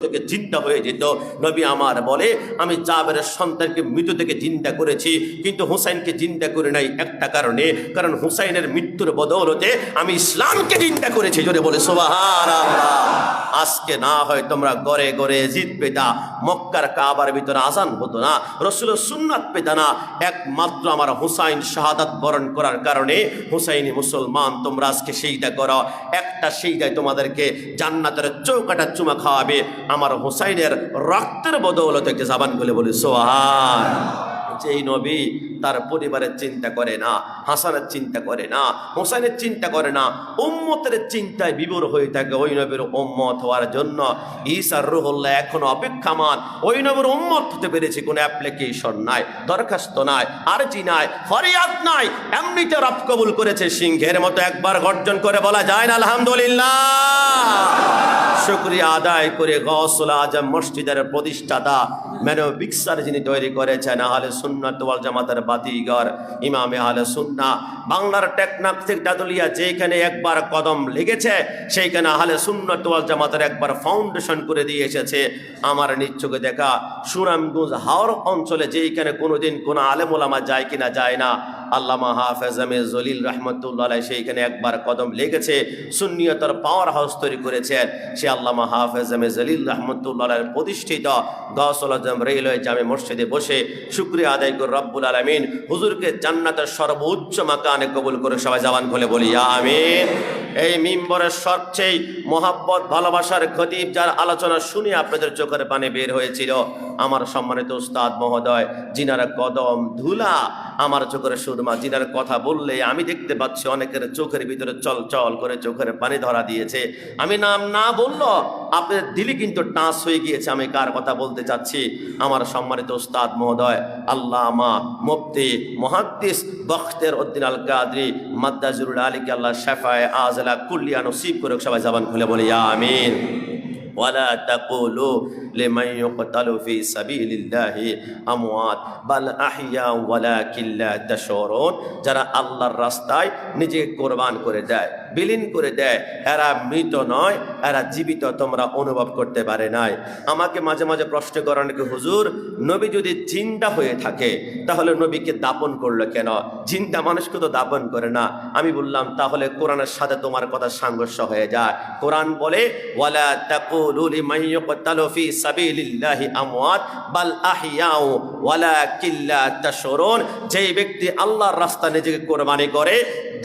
থেকে জিন্দা হয়ে যেত। নবী আমার বলে, আমি জাবেরের সন্তানকে মৃত থেকে জিন্দা করেছি, কিন্তু হুসাইনকে জিন্দা করে নাই একটা কারণে, কারণ হুসাইনের মৃত্যুর বদৌলতে আমি ইসলামকে জিন্দা করেছি। জোরে বলে সুবহানাল্লাহ। আজকে না হয় তোমরা গড়ে গড়ে জিদ পেতা, মক্কার কাবার ভিতরে আজান হতো না, রসুলের সুন্নাত পেতা না, একমাত্র আমার হুসাইন শাহাদাত বরণ করার কারণে হুসাইনি মুসলমান তোমরা আজকে সেইটা করো। একটা সেইটাই তোমাদেরকে জান্নাতের চৌকাটা চুমা খাওয়াবে আমার হুসাইনের রক্তের বদৌলতে। একটা জাবান খুলে বলি সুবহান। যেই নবী তার পরিবারের চিন্তা করে না, হাসানের চিন্তা করে না, হোসাইনের চিন্তা করে না, উম্মতের চিন্তায় বিভোর হয়ে থাকে, ওই নবীর উম্মত হওয়ার জন্য ঈসার রূহুল্লাহ এখনো অপেক্ষামান। ওই নবীর উম্মত হতে পেরেছে, কোনো অ্যাপ্লিকেশন নাই, দরখাস্ত নাই, আরজি নাই, ফরিয়াদ নাই, এমনিতে রব কবুল করেছে। সিংহের মতো একবার গর্জন করে বলা যায় না আলহামদুলিল্লাহ? শুকরিয়া আদায় করে গৌসুল আজম মসজিদের প্রতিষ্ঠাতা মানব বিকসার যিনি তৈরি করেছেন আহলে সুন্নাত ওয়াল জামাতের বাতিঘর ইমামে আহলে সুন্নাহ, বাংলার টেকনাফ থেকে দাদুলিয়া যেখানে একবার কদম লেগেছে সেইখানে আহলে সুন্নাত ওয়াল জামাতের একবার ফাউন্ডেশন করে দিয়ে এসেছে। আমার নিজ চোখে দেখা সুনামগঞ্জ হাওর অঞ্চলে যেখানে কোনোদিন কোনো আলেম ওলামা যায় কিনা যায় না, আল্লামা হাফেজ আমির জলিল রহমতুল্লাহ আলাইহি সেইখানে একবার কদম লেগেছে, সুন্নিয়তের পাওয়ার হাউস তৈরি করেছেন সে আল্লামা হাফেজ আমির জলিল রহমতুল্লাহ আলাইহি প্রতিষ্ঠিত গৌসুল আজম রেলওয়ে জামে মসজিদে বসে শুকরিয়া আদায় করে রব্বুল আলামিন হুজুরকে জান্নাতের সর্বোচ্চ মাকানে কবুল করে সবাই জবান খুলে বলি আমিন। এই মিম্বরের সবচেয়ে মোহাব্বত ভালোবাসার খতিব যার আলোচনা শুনে আপনাদের চোখের পানি বের হয়েছিল আমার সম্মানিত উস্তাদ মহোদয়, জিনার কদম ধুলা আমার চোখের সুরমা, জিনার কথা বললে আমি দেখতে পাচ্ছি অনেকের চোখের ভিতরে চল চল করে চোখের পানি ধরা দিয়েছে। আমি নাম না বললো আপনাদের দিলে কিন্তু টাচ হয়ে গিয়েছে আমি কার কথা বলতে চাচ্ছি। আমার সম্মানিত উস্তাদ মহোদয় আল্লামা মুফতি মুহাদ্দিস বখতের উদ্দিন আল কাদরি মাদ্দাজুরুল আলীকে আল্লাহ শাফায়ে আজলা কুল্লিয়া নসিব করে সবাই জবান খুলে বলি আমিন। ওয়ালা তাকুলু লিমান ইউকতালু ফি সাবিলিল্লাহি আমওয়াত বাল আহইয়া ওয়ালাকিন লা তাশউরুন। যারা আল্লাহর রাস্তায় নিজেকে কোরবান করে দেয়, বিলীন করে দেয়, এরা মৃত নয়, এরা জীবিত, তোমরা অনুভব করতে পারে নাই। আমাকে মাঝে মাঝে প্রশ্ন করেন কি হুজুর, নবী যদি জিন্দা হয়ে থাকে তাহলে নবীকে দাপন করলো কেন? জিন্দা মানুষকে তো দাপন করে না। আমি বললাম তাহলে কোরআনের সাথে তোমার কথা সাংঘর্ষ হয়ে যায়। কোরআন বলে ওয়ালা তাকুলু লিমান ইউকতালু ফি সাবিলিল্লাহি আমওয়াত বাল আহইয়াউ ওয়ালাকিন লা তাশউরুন। যেই ব্যক্তি আল্লাহর রাস্তায় নিজেকে কোরবানি করে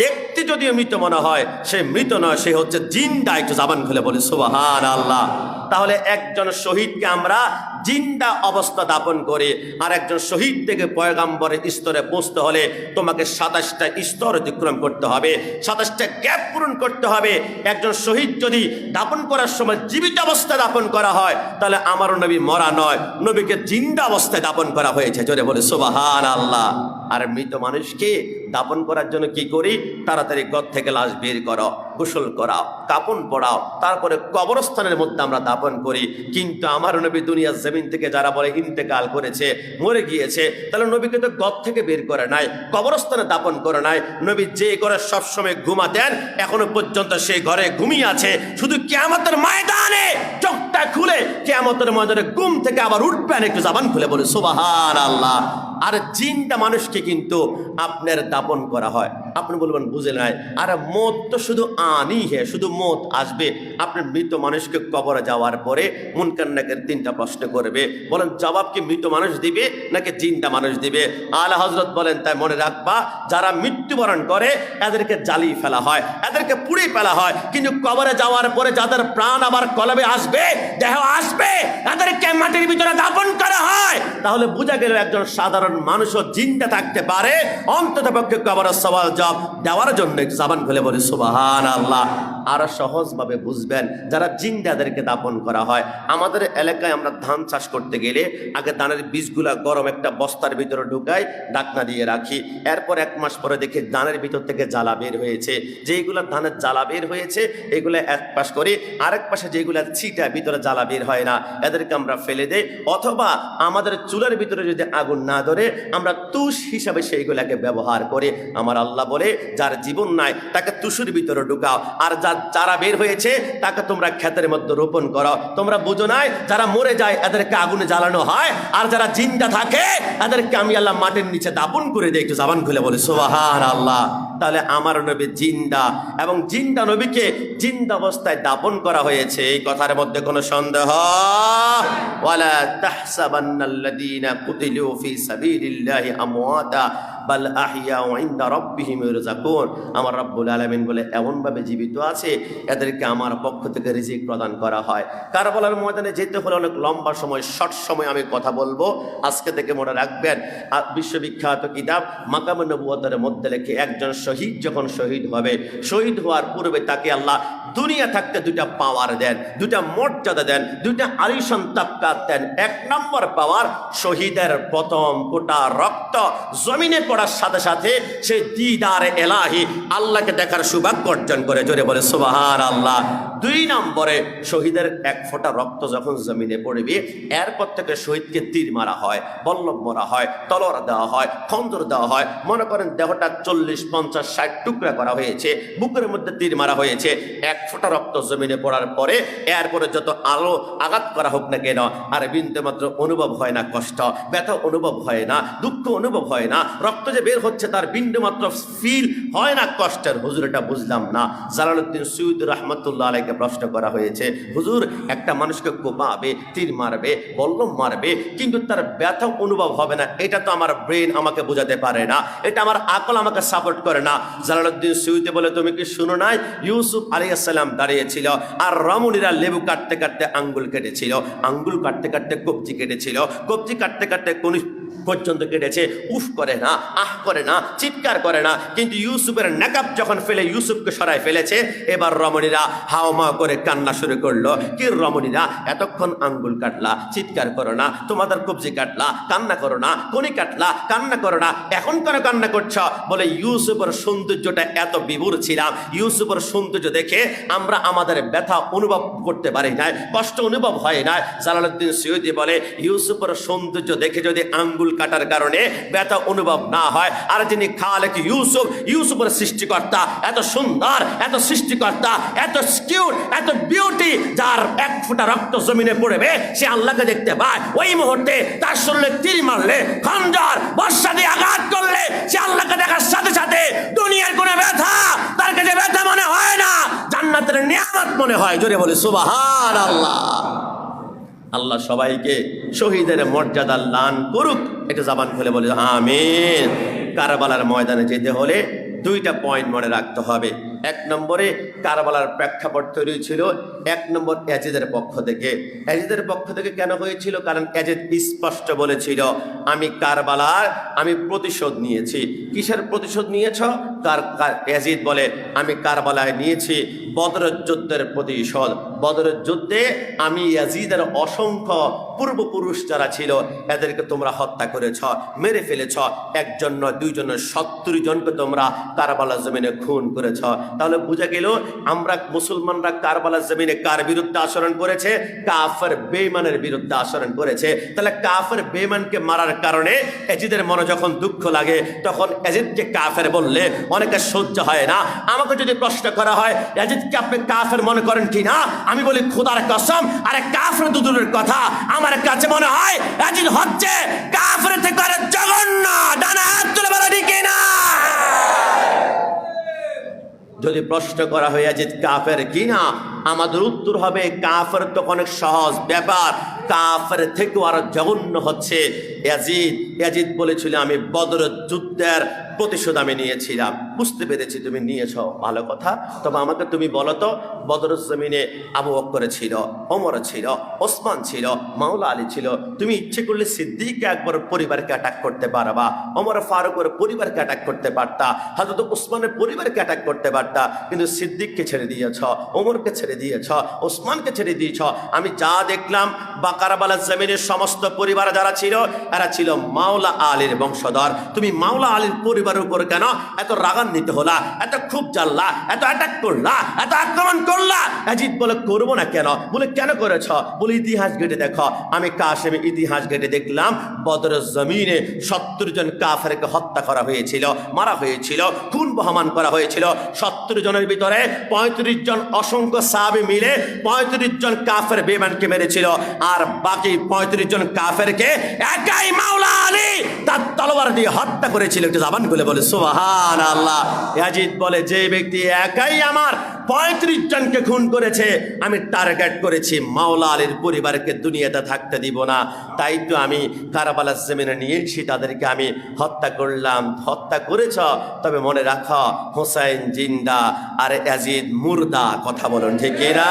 দেখতে যদিও মৃত মনে হয়, সে মৃত নয়, সে হচ্ছে জিন্দা। একটু জবান খুলে বলি সুবহানাল্লাহ। তাহলে একজন শহীদকে আমরা জিন্দা অবস্থা দাপন করি, আর একজন শহীদ থেকে পয়গাম্বরের স্তরে পৌঁছতে হলে তোমাকে 27টা স্তর অতিক্রম করতে হবে, 27টা গ্যাপ পূরণ করতে হবে। একজন শহীদ যদি দাপন করার সময় জীবিত অবস্থায় দাপন করা হয় তাহলে আমার নবী মরা নয়, নবীকে জিন্দা অবস্থায় দাপন করা হয়েছে। জোরে বলে সুবহানাল্লাহ। আর মৃত মানুষকে দাপন করার জন্য কি করি? তাড়াতাড়ি ঘর থেকে লাশ বের করো, গোসল করাও, কাপন পরাও, তারপরে কবরস্থানের মধ্যে আমরা দাপন করি। কিন্তু আমার নবী দুনিয়ার জমিন থেকে যারা বলে ইন্তেকাল করেছে, মরে গিয়েছে, তাহলে নবীকে তো ঘর থেকে বের করে নাই, কবরস্থানে দাপন করে নাই। নবী যে ঘরে সবসময় ঘুমাতেন এখনো পর্যন্ত সেই ঘরে ঘুমিয়ে আছে, শুধু কিয়ামতের ময়দানে চোখটা খুলে কিয়ামতের ময়দানে ঘুম থেকে আবার উঠবেন। একটু জবান খুলে বলে সুবহানাল্লাহ। আর জিন্দা মানুষকে কিন্তু আপনার দাপন করা হয়। আপনি বলবেন বুঝে নাই, আর মত তো শুধু আনি হে, শুধু মত আসবে। আপনার মৃত মানুষকে কবরে যাওয়ার পরে মুনকার নাকির 3টা প্রশ্ন করবে, বলেন জবাব কি মৃত মানুষ দিবে নাকি জিন্দা মানুষ দিবে? আলা হযরত বলেন তাই মনে রাখবা, যারা মৃত্যুবরণ করে এদেরকে জ্বালিয়ে ফেলা হয়, এদেরকে পুড়িয়ে ফেলা হয়, কিন্তু কবরে যাওয়ার পরে যাদের প্রাণ আবার কলবে আসবে, দেহ আসবে, এদেরকে মাটির ভিতরে দাপন করা হয়। তাহলে বোঝা গেল একজন সাধারণ মানুষও জিন্দা থাকতে পারে, অন্তত পক্ষে কবরের সওয়াল জবাব দেওয়ার জন্য। একটু জবান খুলে বলি সুবহানাল্লাহ। আরো সহজভাবে বুঝবেন, যারা জিন্দাদেরকে দাপন করা হয়। আমাদের এলাকায় আমরা ধান চাষ করতে গেলে আগে ধানের বীজগুলা গরম একটা বস্তার ভিতরে ঢুকাই, ঢাকনা দিয়ে রাখি। এরপর 1 মাস পরে দেখি ধানের ভিতর থেকে জ্বালা বের হয়েছে। যেইগুলা ধানের জ্বালা বের হয়েছে এগুলো এক পাশ করি, আরেক পাশে যেগুলা ছিটা ভিতরে জ্বালা বের হয় না এদেরকে আমরা ফেলে দেই, অথবা আমাদের চুলার ভিতরে যদি আগুন না ধরে আমরা তুষ হিসাবে সেইগুলাকে ব্যবহার করি। আমার আল্লাহ বলে যার জীবন নাই তাকে তুষের ভিতরে ঢুকাও, আর যার চারা বের হয়েছে তাকে তোমরা ক্ষেতের মধ্যে রোপণ করো। তোমরা বুঝো নাই যারা মরে যায় এদেরকে আগুনে জ্বালানো হয়, আর যারা জিন্দা থাকে এদেরকে আমি আল্লাহ মাটির নিচে দাপন করে দিই। একটু জবান খুলে বলে সুবহানাল্লাহ। তাহলে আমার নবী জিন্দা, এবং জিন্দা নবীকে জিন্দা অবস্থায় দাপন করা হয়েছে, এই কথার মধ্যে কোনো সন্দেহ? ওয়ালা তাহসাবান্নাল্লাযীনা কুতিলু ফি সাবিলিল্লাহি আমওয়াতা বাল আহইয়াউ ইনদা রাব্বিহিম ইরযাকুন। আমার রব্বুল আলামিন বলে এমন ভাবে জীবিত আছে এদেরকে আমার পক্ষ থেকে রিজিক প্রদান করা হয়। কারবালার ময়দানে যেতে হলে অনেক লম্বা সময়, শর্ট সময় আমি কথা বলবো, আজকে থেকে মনে রাখবেন। বিশ্ববিখ্যাত কিতাব মাকামে নবুয়তের মধ্যে লেখে একজন শহীদ যখন শহীদ হবে, শহীদ হওয়ার পূর্বে তাকে আল্লাহ দুনিয়া থাকতে দুইটা পাওয়ার দেন, দুইটা মর্যাদা দেন, দুইটা আলিশান তাবকাত দেন। এক নম্বর পাওয়ার, শহীদের প্রথম গোটা রক্ত জমিনে পড়ার সাথে সাথে সে দিদারে এলাহি আল্লাহকে দেখার সৌভাগ্য অর্জন করে। জোরে বলে সুবহানাল্লাহ। দুই নম্বরে, শহীদের এক ফোঁটা রক্ত যখন জমিনে পড়বে এরপর থেকে শহীদকে তীর মারা হয়, বল্লভ মারা হয়, তলোয়ার দেওয়া হয়, খঞ্জর দেওয়া হয়। মনে করেন দেহটা 40, 50, 60 টুকরা করা হয়েছে, বুকের মধ্যে তীর মারা হয়েছে। এক ফোঁটা রক্ত জমিনে পড়ার পরে এরপরে যত আলো আঘাত করা হোক না কেন, আর বিন্দু মাত্র অনুভব হয় না কষ্ট, ব্যথা অনুভব হয় না, দুঃখ অনুভব হয় না, রক্ত যে বের হচ্ছে তার বিন্দু মাত্র ফিল হয় না কষ্টের। হুজুর এটা বুঝলাম না। জালালউদ্দিন সৈয়দ রাহমাতুল্লাহ আলাইহিকে প্রশ্ন করা হয়েছে, হুজুর একটা মানুষকে কোপাবে, তীর মারবে, বল্লম মারবে, কিন্তু তার ব্যথা অনুভব হবে না, এটা তো আমার ব্রেন আমাকে বোঝাতে পারে না, এটা আমার আকল আমাকে সাপোর্ট করে না। জালালউদ্দিন সৈয়দ বলে, তুমি কি শুনো নাই ইউসুফ আলাইহিস সালাম দাঁড়িয়েছিল আর রমণীরা লেবু কাটতে কাটতে আঙ্গুল কেটেছিল, আঙ্গুল কাটতে কাটতে কবজি কেটেছিল, কবজি কাটতে কাটতে কোন পর্যন্ত কেটেছে, উফ করে না, আহ করে না, চিৎকার করে না। কিন্তু ইউসুফের নেকাব যখন ফেলে ইউসুফকে সরায় ফেলেছে, এবার রমণীরা হাওমা করে কান্না শুরু করলো। কি রমণীরা, এতক্ষণ আঙ্গুল কাটলা, চিৎকার করো না, তোমাদের কবজি কাটলা, কান্না করো না, কোনি কাটলা, কান্না করো না, এখন কেন কান্না করছ? বলে ইউসুফের সৌন্দর্যটা এত বিভোর ছিলাম, ইউসুফের সৌন্দর্য দেখে আমরা আমাদের ব্যথা অনুভব করতে পারি নাই, কষ্ট অনুভব হয় না। জালালউদ্দিন সৈয়দী বলে, ইউসুফের সৌন্দর্য দেখে যদি আঙ্গুল কাটার কারণে ব্যথা অনুভব না হয়, আর যিনি খালেক ইউসুফ, ইউসুফের সৃষ্টিকর্তা, এত সুন্দর, এত সৃষ্টিকর্তা, এত কিউট, এত বিউটি, যার এক ফোঁটা রক্ত জমিনে পড়বে সে আল্লাহকে দেখতে পায়। ওই মুহূর্তে তার শরীরে তীর মারলে, খঞ্জর বর্ষা দিয়ে আঘাত করলে সে আল্লাহকে দেখার সাথে সাথে দুনিয়ার কোনো ব্যথা তার কাছে ব্যথা মনে হয় না, জান্নাতের নিয়ামত মনে হয়। জোরে বলে সুবহানাল্লাহ। আল্লাহ সবাইকে শহীদের মর্যাদা দান করুক। এটা জবান খুলে বলে আমিন। কারবালার ময়দানে যেতে হলে দুইটা পয়েন্ট মনে রাখতে হবে। এক নম্বরে, কারবালার প্রেক্ষাপট তৈরি ছিল এক নম্বর ইয়াজিদের পক্ষ থেকে। ইয়াজিদের পক্ষ থেকে কেন হয়েছিল? কারণ ইয়াজিদ স্পষ্ট বলেছিল, আমি কারবালার আমি প্রতিশোধ নিয়েছি। কিসের প্রতিশোধ নিয়েছ? ইয়াজিদ বলে, আমি কারবালায় নিয়েছি বদরের যুদ্ধের প্রতিশোধ। বদরের যুদ্ধে আমি ইয়াজিদের অসংখ্য পূর্বপুরুষ যারা ছিল এদেরকে তোমরা হত্যা করেছ, মেরে ফেলেছ। একজন নয়, দুইজন নয়, 70 জনকে তোমরা কারবালার জমিনে খুন করেছ। তাহলে বুঝা গেল আমরা মুসলমানরা কারবালার জমিনে কার বিরুদ্ধে আচরণ করেছে? কাফের বেঈমানের বিরুদ্ধে আচরণ করেছে। তাহলে কাফের বেঈমানকে মারার কারণে ইয়াজিদের মনে যখন দুঃখ লাগে, তখন ইয়াজিদকে কাফের বললে অনেকে সহ্য হয় না। আমাকে যদি প্রশ্ন করা হয়, ইয়াজিদকে আপনি কাফের মনে করেন কি না? আমি বলি খোদার কসম, আরে কাফের দুদূরের কথা, আমার কাছে মনে হয় ইয়াজিদ হচ্ছে কাফের থেকে আরো জঘন্য। ডানা হাত তুলে বলো ঠিক না? যদি প্রশ্ন করা হয় ইয়াজিদ কাফের কিনা, আমাদের উত্তর হবে কাফের তো অনেক সহজ ব্যাপার, কাফের থেকেও আরো জঘন্য হচ্ছে ইয়াজিদ। ইয়াজিদ বলেছিল, আমি বদরের যুদ্ধের প্রতিশোধ আমি নিয়েছিলাম। বুঝতে পেরেছি তুমি নিয়েছ, ভালো কথা। তবে আমাকে তুমি বলো তো, বদরের জমিনে আবু বকর ছিল, ওমর ছিল, ওসমান ছিল, মাওলা আলী ছিল, তুমি ইচ্ছে করলে সিদ্দিক আকবর পরিবারকে অ্যাটাক করতে পারবা, ওমর ফারুকের পরিবারকে অ্যাটাক করতে পারতা, হযরত ওসমানের পরিবারকে অ্যাটাক করতে পারতা, কিন্তু সিদ্দিককে ছেড়ে দিয়েছ, ওমরকে ছেড়ে দিয়েছ, ওসমানকে ছেড়ে দিয়েছ। আমি যা দেখলাম বা কারবালার জমিনের সমস্ত পরিবার যারা ছিল এরা ছিল মাওলা আলীর বংশধর। তুমি মাওলা আলীর পরিবারের উপর কেন এত রাগান্বিত হলা, এত খুব জ্বাললা, এত অ্যাটাক করলা, এত আক্রমণ করলা? ইয়াজিদ বলে করবো না কেন? বলে কেন করেছ? বলে ইতিহাস ঘেটে দেখো। আমি কাশেমে ইতিহাস ঘেটে দেখলাম বদরের জমিনে 70 জন কাফেরকে হত্যা করা হয়েছিল, মারা হয়েছিল, খুন বহমান করা হয়েছিল। 70 জনের ভিতরে 35 জন অসংখ্য সাহাবী মিলে 35 জন কাফের বেঈমানকে মেরেছিল, আর বাকি 35 জন কাফেরকে একাই মাওলা আলী তার তলোয়ার দিয়ে হত্যা করেছিল। একটু জবান খুলে বলে সুবহানাল্লাহ। ইয়াজিদ বলে যে ব্যক্তি একাই আমার 35 জনকে খুন করেছে, আমি টার্গেট করেছি মাওলা আলীর পরিবারকে দুনিয়াতে থাকতে দিব না। তাই তো আমি কারবালার জমিনে নিয়ে এসে তাদেরকে আমি হত্যা করলাম। হত্যা করেছ, তবে মনে রাখো হুসাইন জিন্দা আর ইয়াজিদ মুর্দা। কথা বলুন ঠিক না?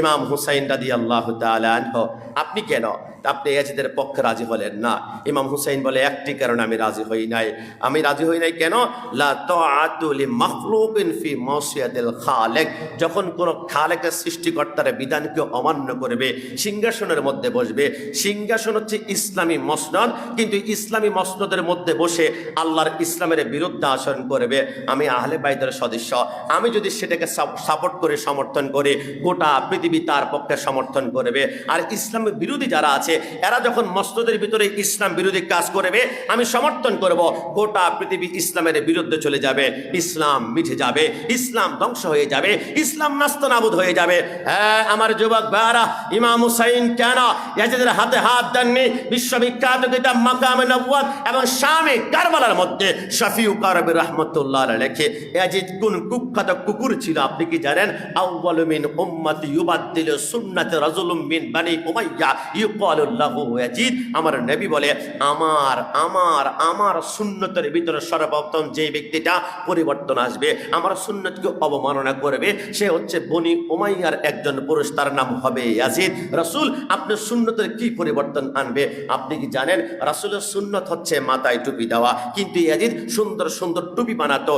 ইমাম হুসাইন রাদিয়াল্লাহু তাআলা আনহু, আপনি কেন আপনি ইয়াজিদের পক্ষে রাজি হলেন না? ইমাম হুসাইন বলে একটি কারণে আমি রাজি হই নাই। আমি রাজি হই নাই কেন? লা তাআতু লি মাখলুকিন ফি মাসিয়াতিল খালিক। যখন কোন খালেকের সৃষ্টিকর্তার বিধানকে অমান্য করবে, সিংহাসনের মধ্যে বসবে। সিংহাসন হচ্ছে ইসলামী মসনদ, কিন্তু ইসলামী মসনদের মধ্যে বসে আল্লাহর ইসলামের বিরুদ্ধে আচরণ করবে। আমি আহলে বাইতের সদস্য, আমি যদি সেটাকে সাপোর্ট করে সমর্থন করি, গোটা পৃথিবী তার পক্ষে সমর্থন করবে। আর ইসলামের বিরোধী যারা আছে এরা যখন মসনদের ভিতরে ইসলাম বিরোধী কাজ করবে, আমি সমর্থন করব, গোটা পৃথিবী ইসলামের বিরুদ্ধে চলে যাবে, ইসলাম মিটে যাবে, ইসলাম ধ্বংস হয়ে যাবে, ইসলাম নাস্তানাবুদ হয়ে যাবে। হ্যাঁ আমার যুবক ভাইরা, ইমাম হুসাইন কেন ইয়াজিদের হাতে হাত দেননি? বিশ্ববিখ্যাত কিতাব মাকামে নবুয়ত এবং শামে কারবালার মধ্যে শফিউ কারবী রাহমাতুল্লাহ আলাইহি লেখে ইয়াজিদ কোন কুখ্যাত কুকুর ছিল আপনি কি জানেন? আউয়ালু মিন উম্মতি ইউবাদদিলু সুন্নাত রাজুলুম মিন বানি উমাইয়া ইউকালু লাহু ইয়াজিদ। আমার নবী বলে আমার আমার আমার সুন্নতের ভিতরে সর্বপ্রথম যে ব্যক্তিটা পরিবর্তন আসবে, আমার সুন্নতকে অবমাননা করবে, সে হচ্ছে বনি উমাইয়ার একজন পুরুষ, তার নাম হবে ইয়াজিদ। রাসূল আপনার সুন্নতের কি পরিবর্তন আনবে? আপনি কি জানেন রাসূলের সুন্নত হচ্ছে মাথায় টুপি দেওয়া, কিন্তু ইয়াজিদ সুন্দর সুন্দর টুপি বানাতো,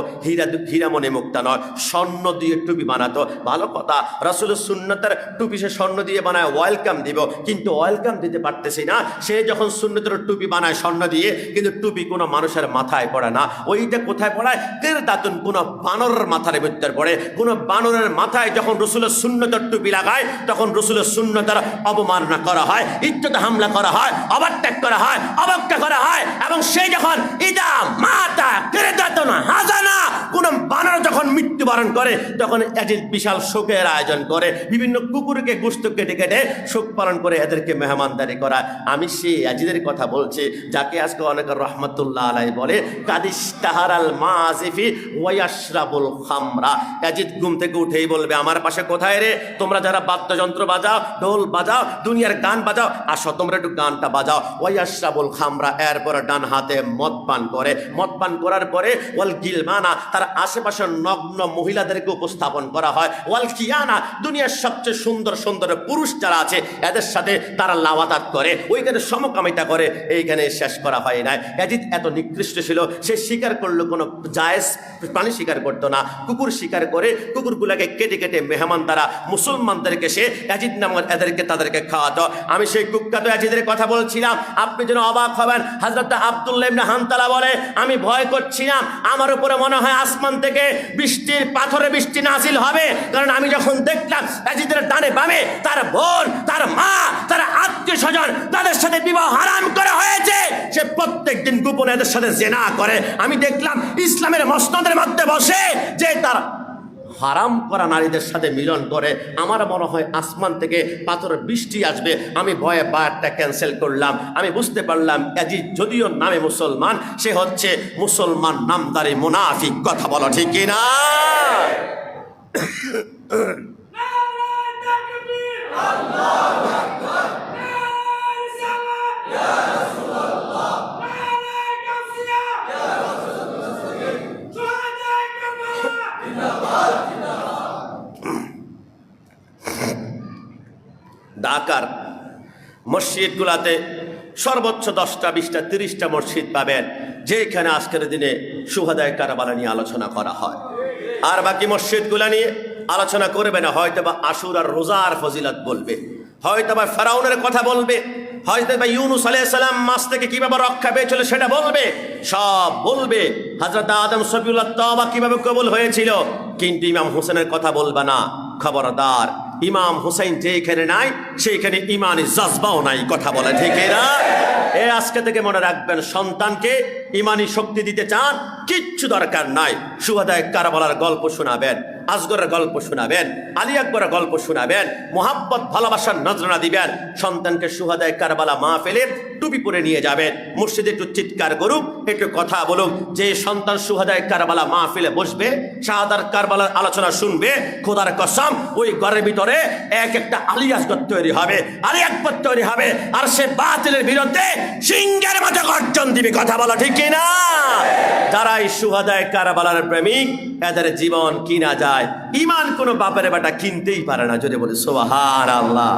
হীরামণি মুক্তা নয়, স্বর্ণ দিয়ে টুপি বানাতো। ভালো কথা, রাসূলের সুন্নতের টুপি সে স্বর্ণ দিয়ে বানায়, ওয়েলকাম দিব, কিন্তু ওয়েলকাম দিতে পারতেছি না। সে যখন সুন্নতের টুপি বানায় স্বর্ণ দিয়ে, কিন্তু টুপি কোনো মানুষের মাথায় পড়ে না। ওইটা কোথায় পড়ায়? কিরদাতুন, কোনো বানরের মাথার ভিতরে পড়ে। কোনো বানরের মাথায় যখন রাসূলের সুন্নতের টুপি লাগায়, তখন রাসূলের সুন্নতের অবমাননা করা হয়, ইজ্জতে হামলা করা হয়, অবাত্যাগ করা হয়, অবজ্ঞা করা হয়। এবং সে যখন ইদা মাতা কিরদাতুন হাজানা, কোন বানর যখন মৃত্যুবরণ করে, তখন ইয়াজিদ বিশাল শোকের আয়োজন করে, বিভিন্ন কুকুরকে গোশত কেটে কেটে শোক পালন করে এদেরকে মেহমানদারি করা। আমি সেই ইয়াজিদের কথা বলছি যাকে আজকে অনেকে রহমাতুল্লাহ আলাইহি বলে কাদিশতাহারাল মাযিফি ওয়া ইয়াশরাবুল খামরা। ইয়াজিদ ঘুম থেকে উঠেই বলবে আমার পাশে কোথায় রে? তোমরা যারা বাদ্যযন্ত্র বাজাও, ঢোল বাজাও, দুনিয়ার গান বাজাও, আসো তোমরা একটু গানটা বাজাও। ওয়া ইয়াশরাবুল খামরা, এরপর ডান হাতে মদ পান করে। মদ পান করার পরে ওয়াল গিলমানা, তার আশেপাশে নগ্ন মহিলাদেরকে উপস্থাপন করা হয়। ওয়াল কিয়ানা, দুনিয়ার সবচেয়ে সুন্দর সুন্দর পুরুষ যারা আছে এদের সাথে তারা লাওয়াতাত করে, ওইখানে সমকামিতা করে। এইখানে শেষ করা হয় না। ইয়াজিদ এত নিকৃষ্ট ছিল, সে শিকার করলো কোনো জায়েজ প্রাণী শিকার করতো না, কুকুর শিকার করে কুকুরগুলাকে কেটে কেটে মেহমান দ্বারা মুসলমানদেরকে সে ইয়াজিদ নামক এদেরকে তাদেরকে খাওয়াতো। আমি সেই কুখ্যাত ইয়াজিদের কথা বলছিলাম, আপনি যেন অবাক হবেন। হযরত আব্দুল্লাহ ইবনে হানতালা বলে আমি ভয় করছিলাম, আমার উপরে মনে হয় আসমান থেকে বৃষ্টির পাথরে বৃষ্টি নাজিল হবে, কারণ আমি যখন দেখলাম ইয়াজিদের ডানে বামে তার বোন, তার মা, তার আত্মীয় স্বজন, তাদের সাথে বিবাহ হারাম করা হয়েছে। সে প্রত্যেক দিন গোপনে এদের সাথে জেনা করে। আমি দেখলাম ইসলামের মসনদের মধ্যে বসে যে তার হারাম করা নারীদের সাথে মিলন করে। আমার মনে হয় আসমান থেকে পাথরের বৃষ্টি আসবে। আমি ভয়ে বায়াতটা ক্যান্সেল করলাম। আমি বুঝতে পারলাম ইয়াজিদ যদিও নামে মুসলমান, সে হচ্ছে মুসলমান নামদারি মুনাফিক। কথা বলো ঠিক কিনা? ঢাকার মসজিদগুলাতে সর্বোচ্চ 10টা 20টা 30টা মসজিদ পাবেন যেখানে আজকের দিনে শুহাদায়ে কারবালা নিয়ে আলোচনা করা হয়। আর বাকি মসজিদগুলা নিয়ে আলোচনা করবে না, হয়তো বা আশুরার রোজার ফজিলত বলবে। হয়তো বা ফেরাউনের কথা বলবে, হয়তো বা ইউনুস আলাইহিস সালাম মাছ থেকে কিভাবে রক্ষা পেয়েছিল সেটা বলবে, সব বলবে। হযরত আদম সফিউল্লাহ তওবা কিভাবে কবুল হয়েছিল, কিন্তু ইমাম হোসেনের কথা বলবে না। খবরদার, ইমাম হুসাইন যেখানে নাই সেইখানে ইমানি জজবাও নাই, কথা বলে ঠিক না? আজকে থেকে মনে রাখবেন, সন্তানকে ইমানি শক্তি দিতে চান, কিচ্ছু দরকার নাই। শুহাদায়ে কারবালার গল্প শোনাবেন, আসগরের গল্প শোনাবেন, আলী আকবরের গল্প শোনাবেন, মোহাব্বত ভালোবাসার নজরানা দিবেন। সন্তানকে শুহাদায়ে কারবালা মাহফিলে টুপি পরে নিয়ে যাবেন, মসজিদে একটু চিৎকার করুক, একটু কথা বলুক। যে সন্তান শুহাদায়ে কারবালা মাহফিলে বসবে, শাহাদার কারবালার আলোচনা শুনবে, খোদার কসম ওই ঘরের ভিতরে এক একটা আলী আসগর তৈরি হবে, আলী আকবর তৈরি হবে, আর সে বাতিলের বিরুদ্ধে সিংহের মতো গর্জন দিবে, কথা বলা ঠিক কিনা? যারা এই শুহাদায়ে কারবালার প্রেমিক, এদের জীবন কিনা যায়, ইমান কোনো বাপের বেটা কিনতেই পারে না। যদি বলে সুবহানাল্লাহ।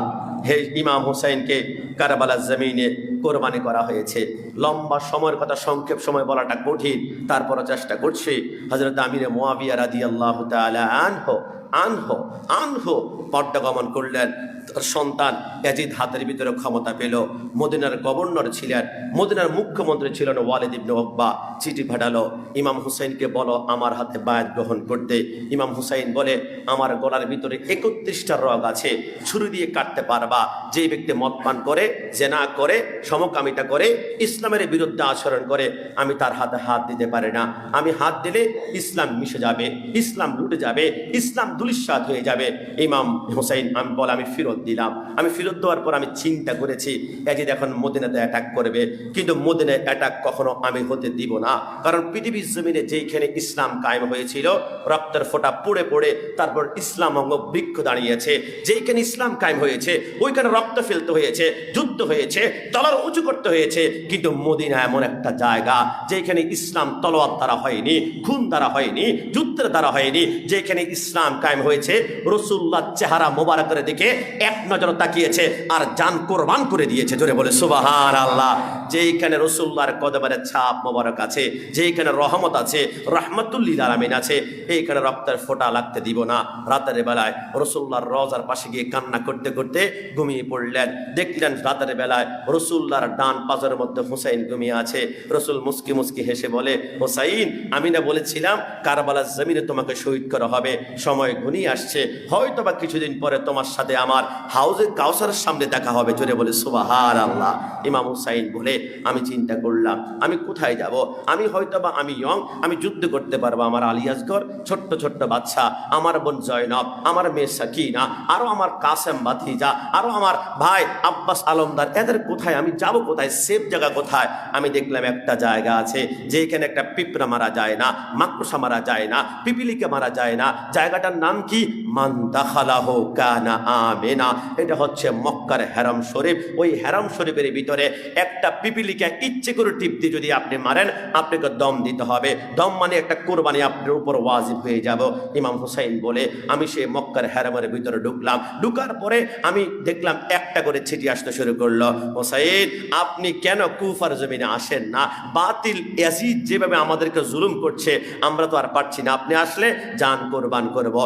হে ইমাম হুসাইনকে কারবালার জমিনে কোরবানি করা হয়েছে। লম্বা সময়ের কথা সংক্ষেপ সময় বলাটা কঠিন, তারপরও চেষ্টা করছি। হযরত আমিরে মুয়াবিয়া রাদিয়াল্লাহু তাআলা আনহু পর্দা গমন করলেন। তার সন্তান ইয়াজিদ হাতের ভিতরে ক্ষমতা পেল। মদিনার গভর্নর ছিলেন, মদিনার মুখ্যমন্ত্রী ছিলেন ওয়ালিদ ইবনে উকবা। চিঠি পাঠালো, ইমাম হুসাইনকে বলো আমার হাতে বায়াত গ্রহণ করতে। ইমাম হুসাইন বলে, আমার গলার ভিতরে 31টা রগ আছে, ছুরি দিয়ে কাটতে পারবা। যে ব্যক্তি মদ পান করে, জেনা করে, সমকামিতা করে, ইসলামের বিরুদ্ধে আচরণ করে, আমি তার হাতে হাত দিতে পারি না। আমি হাত দিলে ইসলাম মিশে যাবে, ইসলাম লুটে যাবে, ইসলাম ধূলিসাৎ হয়ে যাবে। ইমাম হুসাইন আমি বলে, আমি ফিরত দিলাম। আমি ফিরত দেওয়ার পর আমি চিন্তা করেছি, ইয়াজিদ এখন মদিনাতে অ্যাটাক করবে, কিন্তু মদিনায় অ্যাটাক কখনো আমি হতে দিব না। কারণ পৃথিবীর জমিনে যেখানে ইসলাম কায়েম হয়েছিল, রক্তের ফোঁটা পড়ে পড়ে তারপর ইসলাম অঙ্গ বৃক্ষ দাঁড়িয়েছে। যেখানে ইসলাম কায়েম হয়েছে ওইখানে রক্ত ফেলতে হয়েছে, যুদ্ধ হয়েছে, তলোয়ার উঁচু করতে হয়েছে। কিন্তু মদিনা এমন একটা জায়গা যেখানে ইসলাম তলোয়ার দ্বারা হয়নি, খুন দ্বারা হয়নি, যুদ্ধের দ্বারা হয়নি। যেখানে ইসলাম কায়েম হয়েছে, রাসূলুল্লাহর চেহারা মোবারকের দিকে এক নজর তাকিয়েছে আর জান কোরবান করে দিয়েছে। জোরে বলে সুবহানাল্লাহ। যেখানে রাসূলুল্লাহর কদমের ছাপ মোবারক আছে, যেখানে রহমত আছে, রাহমাতুল লিল আলামিন আছে, এইখানে রক্তের ফোঁটা লাগতে দিব না। রাতের বেলায় রাসূলুল্লাহর রওজার পাশে গিয়ে কান্না করতে করতে ঘুমিয়ে পড়লেন। দেখলেন রাতের বেলায় রাসূলুল্লাহর ডান পাজরের মধ্যে হুসাইন ঘুমিয়ে আছে। রাসূল মুস্কি মুস্কি হেসে বলে, হুসাইন, আমি না বলেছিলাম কারবালার জমিনে তোমাকে শহীদ করা হবে, সময় ঘনিয়ে আসছে, হয়তো বা কিছুদিন পরে তোমার সাথে আমার হাউজে কাউসারের সামনে দেখা হবে। জোরে বলে সুবহানাল্লাহ। ইমাম হুসাইন বলে, আমি চিন্তা করলাম আমি কোথায় যাব, আমি হয়তো বা আমি ইয়ং, আমি যুদ্ধ করতে পারবো। আমার আলী আসগর, ছোট্ট ছোট্ট বাচ্চা, আমার বোন জয়নব, আমার মেয়ে সাকিনা, আরো আমার কাসেম ভাতিজা, আরো আমার ভাই আব্বাস আলমদার, এদের কোথায় আমি যাব, কোথায় সেফ জায়গা কোথায়? আমি দেখলাম একটা জায়গা আছে যেখানে একটা পিঁপড়া মারা যায় না, মাকড়সা মারা যায় না, পিপিলিকে মারা যায় না। জায়গাটার নাম কি? মান দাখালাহু কানা আমিনা। এটা হচ্ছে মক্কার হেরাম শরীফ। ওই হেরাম শরীফের ভিতরে একটা পিপিলিকা ইচ্ছে করে টিপ দিয়ে যদি আপনি মারেন, আপনাকে দম দিতে হবে। দম মানে একটা কোরবানি আপনার উপর ওয়াজিব হয়ে যাব। ইমাম হুসাইন বলে, আমি সেই মক্কার হেরামের ভিতরে ঢুকলাম। ঢুকার পরে আমি দেখলাম একটা করে চিঠি আসতে শুরু করলো। হুসাইন, আপনি কেন কুফার জমিনে আসেন না? বাতিল ইয়াজিদ যেভাবে আমাদেরকে জুলুম করছে, আমরা তো আর পারছি না। আপনি আসলে জান কোরবান করব।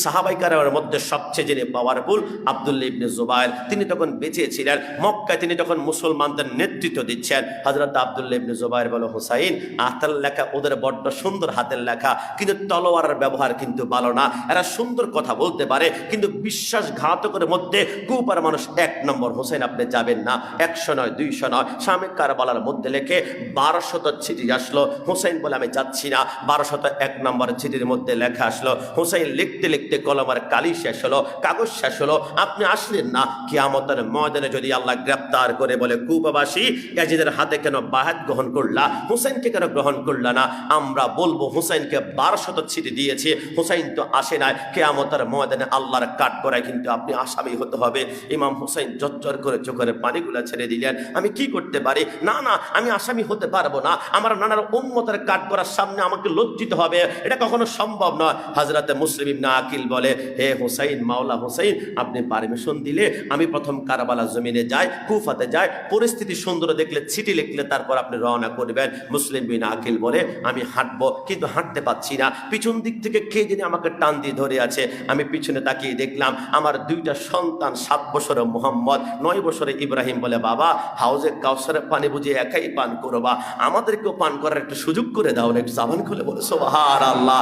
সাহাবায়ে কেরামের মধ্যে সবচেয়ে যিনি পাওয়ারফুল, আব্দুল্লাহ ইবনে জুবায়ের, তিনি তখন বেঁচে ছিলেন। মক্কায় তিনি তখন মুসলমানদের নেতৃত্ব দিচ্ছেন। হযরত আব্দুল্লাহ ইবনে জুবায়ের বলে, হুসাইন, হাতের লেখা ওদের বড্ড সুন্দর হাতের লেখা, কিন্তু তলোয়ারের ব্যবহার কিন্তু ভালো না। এরা সুন্দর কথা বলতে পারে, কিন্তু বিশ্বাসঘাতকের মধ্যে কুপার মানুষ এক নম্বর। হুসাইন, আপনি যাবেন না। 100 নয়, 200 নয়, শামে কারবালার মধ্যে লেখে 1200 চিঠি আসলো। হুসাইন বলে, আমি যাচ্ছি না। 1201 নম্বর চিঠির মধ্যে লেখা আসলো। হুসাইন লিখতে লিখতে কলমের কালি শেষ হলো, কাগজ শেষ হলো। আপনি আসলেন না। কিয়ামতের ময়দানে যদি আল্লাহ গ্রেফতার করে বলে, কুফাবাসী ইয়াজিদের হাতে কেন বায়াত গ্রহণ করলা, হুসাইনকে কেন গ্রহণ করলা না? আমরা বলবো হুসাইনকে 1200 চিঠি দিয়েছে, হুসাইন তো আসে নাই। কিয়ামতের ময়দানে আল্লাহর কাঠ করায় কিন্তু আপনি আসামি হতে হবে। ইমাম হুসাইন জজ্জর করে চোখের পানিগুলো ছেড়ে দিলেন। আমি কি করতে পারি? না না, আমি আসামি হতে পারবো না। আমার নানার উম্মতের কাঠ করার সামনে আমাকে লজ্জিত হবে, এটা কখনো সম্ভব নয়। হযরতে মুসলিম ইবনে আকিল বলে, হে হুসাইন, মাওলা হুসাইন, আপনি পারমিশন দিলে আমি প্রথম কারবালা জমিনে যাই, কুফাতে যাই, পরিস্থিতি সুন্দর দেখলে চিঠি লিখলে তারপর আপনি রওনা করবেন। মুসলিম বিন আকিল বলে আমি হাঁটবো, কিন্তু হাঁটতে পাচ্ছি না, পিছন দিক থেকে কে জানি আমাকে টান দিয়ে ধরে আছে। আমি পিছনে তাকিয়ে দেখলাম আমার দুইটা সন্তান, 7 বছরে মোহাম্মদ, 9 বছরে ইব্রাহিম বলে বাবা হাউজে কাউসারের পানি বুঝে একাই পান করবা, আমাদেরকেও পান করার একটা সুযোগ করে দাও না। একটু জাবান খুলে বলে সুবহানাল্লাহ।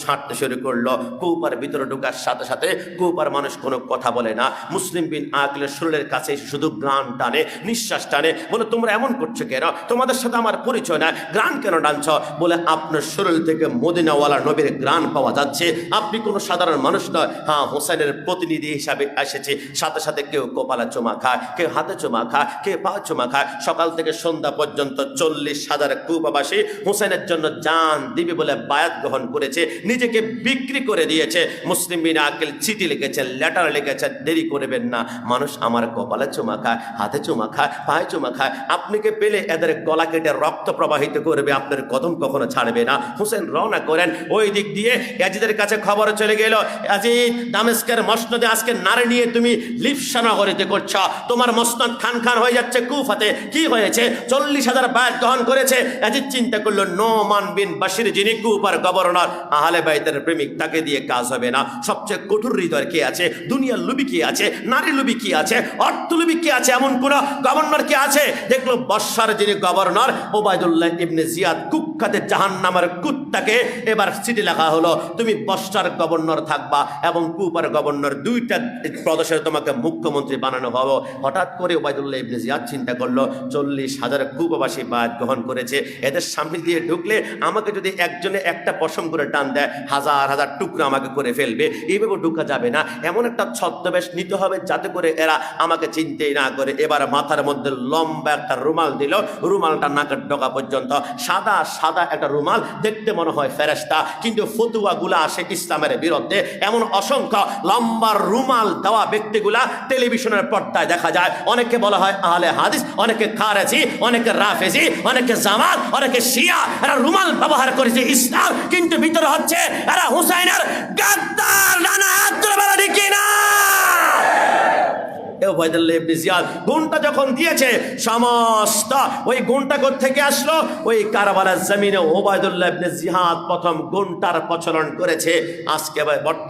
হাঁটতে শুরু করলো। কূপার ভিতরে ঢোকার সাথে সাথে কূপার মানুষ কোনো কথা বলে না। মুসলিম বিন আকিলের শরীরের কাছে শুধু গ্রান টানে, নিঃশ্বাস টানে। বলে তোমরা এমন করছো কেন? তোমাদের সাথে আমার পরিচয় না, গ্রান কেন টানছ? বলে আপনার শরীর থেকে মদিনাওয়ালা নবীর গ্রান পাওয়া যাচ্ছে, আপনি কোনো সাধারণ মানুষ নয়। হ্যাঁ, হোসেনের প্রতিনিধি হিসাবে এসেছে। সাথে সাথে কেউ কপালে চুমা খায়, কেউ হাতে চুমা খায়, কেউ পা চুমা খায়। সকাল থেকে সন্ধ্যা পর্যন্ত 40,000 কুবাবাসী হোসেনের জন্য জান দিবে বলে বায়াত গ্রহণ করেছে, নিজেকে বিক্রি করে দিয়েছে। মুসলিম বিন আকিল চিঠি লিখেছে, লেটার লিখেছে, দেরি করবেন না, মানুষ আমার কপালে চুমা খায়, হাতে চুমা খায়, পায়ে চুমা খায়, আপনাকে পেলে এদের গলা কেটে রক্ত প্রবাহিত করবে, আপনার কদম কখনো ছাড়বে না। হোসেন রওনা করেন। ওই দিক দিয়ে ইয়াজিদের কাছে খবর চলে গেল, ইয়াজিদ দামেস্কের মসনদে আজকে নারী নিয়ে তুমি লিপসা নগরীতে করছ, তোমার মসনদ খান খান হয়ে যাচ্ছে কুফাতে। কি হয়েছে? 40,000 বায়াত গ্রহণ করেছে। ইয়াজিদ চিন্তা করলো নোমান বিন বাশির যিনি কুফার গভর্নর, আহলে বাইতের প্রেমিক, তাকে দিয়ে কাজ হবে না। সবচেয়ে কঠোর হৃদয় কে আছে? দুনিয়ার লুবি কি আছে? নারী লুবি কি আছে? অর্থ লুবি কি আছে? এমন কোন গভর্নর কি আছে? দেখলো বর্ষার যিনি গভর্নর ওবায়দুল্লাহ ইবনে জিয়াদ, কুখ্যাত জাহান্নামের কুত্তাকে এবার চিঠি লেখা হলো, তুমি বর্ষার গভর্নর থাকবা এবং কুপার গভর্নর, দুইটা প্রদেশের তোমাকে মুখ্যমন্ত্রী বানানো হবে। হঠাৎ করে ওবায়দুল্লাহ ইবনে জিয়াদ চিন্তা করলো 40,000 কুবাবাসী বায়াত গ্রহণ করেছে, এদের সামনে দিয়ে ঢুকলে আমাকে যদি একজনে একটা পশম করে টান দেয়, হাজার হাজার টুকরা আমাকে করে ফেলবে, এইভাবে ঢুকা যাবে না। এমন একটা ছদ্মবেশ নিতে হবে যাতে করে এরা আমাকে চিনতেই না করে। এবার মাথার মধ্যে লম্বা একটা রুমাল দিল, রুমালটা নাকের ডগা পর্যন্ত, সাদা সাদা একটা রুমাল, দেখতে মনে হয় ফেরেশতা, কিন্তু ফতুয়াগুলা আসে ইসলামের বিরুদ্ধে। এমন অসংখ্য লম্বা রুমাল দেওয়া ব্যক্তিগুলা টেলিভিশনের পর্দায় দেখা যায়। অনেকে বলা হয় আহলে হাদিস, অনেকে খারেজি, অনেকে রাফেজি, অনেকে জামাত, অনেকে শিয়া। এরা রুমাল ব্যবহার করেছে ইসলাম, কিন্তু ভিতরে হচ্ছে এরা হুসাইনের গাদ্দার। নানা হাত তুলে বলা ঠিক না? ওবায়দুল্লাহ ইবনে জিয়াদ গুণটা যখন দিয়েছে, সমস্ত ওই গুণটা কোত্থেকে আসলো? ওই কারবালার জমিনে ওবায়দুল্লাহ ইবনে জিয়াদ প্রথম গুণটার প্রচলন করেছে। আজকে বর্তমান